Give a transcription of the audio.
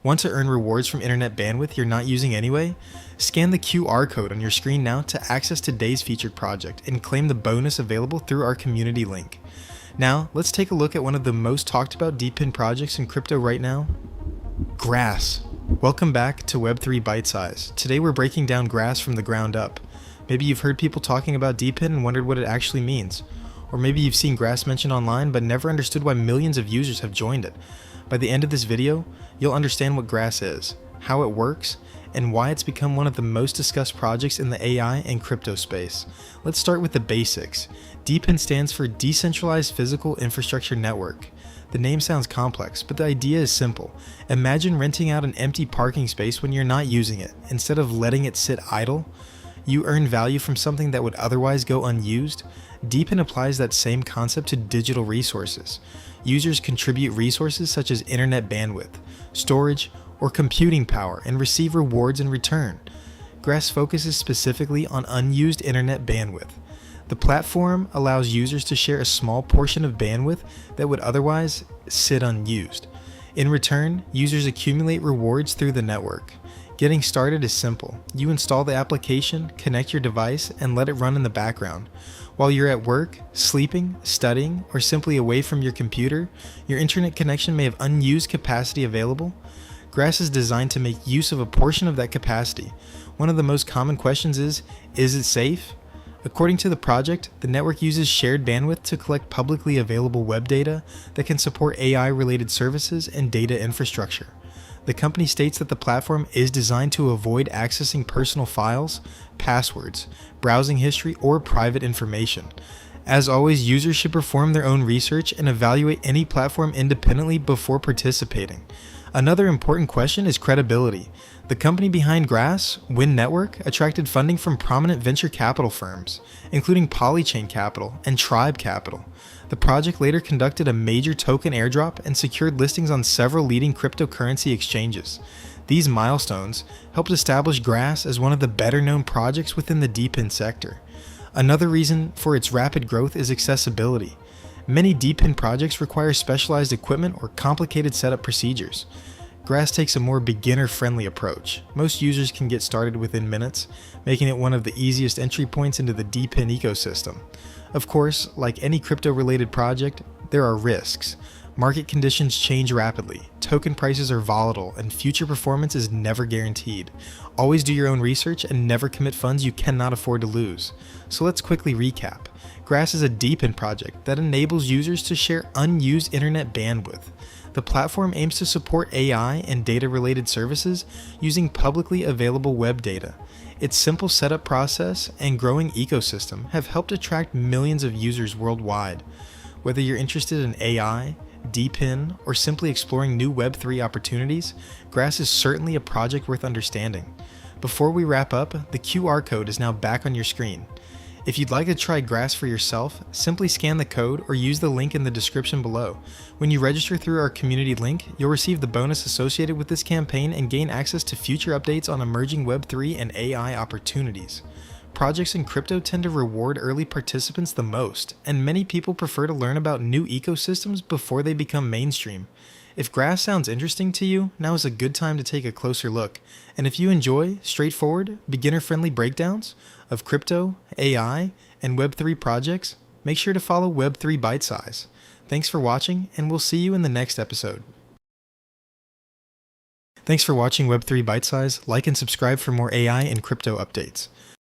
Want to earn rewards from internet bandwidth you're not using anyway? Scan the QR code on your screen now to access today's featured project and claim the bonus available through our community link. Now, let's take a look at one of the most talked about DePIN projects in crypto right now, Grass. Welcome back to Web3 Bite Size. Today we're breaking down Grass from the ground up. Maybe you've heard people talking about DePIN and wondered what it actually means. Or maybe you've seen Grass mentioned online but never understood why millions of users have joined it. By the end of this video, you'll understand what Grass is, how it works, and why it's become one of the most discussed projects in the AI and crypto space. Let's start with the basics. DePIN stands for Decentralized Physical Infrastructure Network. The name sounds complex, but the idea is simple. Imagine renting out an empty parking space when you're not using it. Instead of letting it sit idle, you earn value from something that would otherwise go unused. DePIN applies that same concept to digital resources. Users contribute resources such as internet bandwidth, storage, or computing power and receive rewards in return. Grass focuses specifically on unused internet bandwidth. The platform allows users to share a small portion of bandwidth that would otherwise sit unused. In return, users accumulate rewards through the network. Getting started is simple. You install the application, connect your device, and let it run in the background. While you're at work, sleeping, studying, or simply away from your computer, your internet connection may have unused capacity available. Grass is designed to make use of a portion of that capacity. One of the most common questions is it safe? According to the project, the network uses shared bandwidth to collect publicly available web data that can support AI-related services and data infrastructure. The company states that the platform is designed to avoid accessing personal files, passwords, browsing history, or private information. As always, users should perform their own research and evaluate any platform independently before participating. Another important question is credibility. The company behind Grass, Wind Network, attracted funding from prominent venture capital firms, including Polychain Capital and Tribe Capital. The project later conducted a major token airdrop and secured listings on several leading cryptocurrency exchanges. These milestones helped establish Grass as one of the better-known projects within the DePIN sector. Another reason for its rapid growth is accessibility. Many DePIN projects require specialized equipment or complicated setup procedures. Grass takes a more beginner-friendly approach. Most users can get started within minutes, making it one of the easiest entry points into the DePIN ecosystem. Of course, like any crypto-related project, there are risks. Market conditions change rapidly, token prices are volatile, and future performance is never guaranteed. Always do your own research and never commit funds you cannot afford to lose. So let's quickly recap. Grass is a DePIN project that enables users to share unused internet bandwidth. The platform aims to support AI and data-related services using publicly available web data. Its simple setup process and growing ecosystem have helped attract millions of users worldwide. Whether you're interested in AI, DePIN, or simply exploring new Web3 opportunities, Grass is certainly a project worth understanding. Before we wrap up, the QR code is now back on your screen. If you'd like to try Grass for yourself, simply scan the code or use the link in the description below. When you register through our community link, you'll receive the bonus associated with this campaign and gain access to future updates on emerging Web3 and AI opportunities. Projects in crypto tend to reward early participants the most, and many people prefer to learn about new ecosystems before they become mainstream. If Grass sounds interesting to you, now is a good time to take a closer look. And if you enjoy straightforward, beginner-friendly breakdowns of crypto, AI, and Web3 projects, make sure to follow Web3 Bite Size. Thanks for watching, and we'll see you in the next episode. Thanks for watching Web3 Bite Size. Like and subscribe for more AI and crypto updates.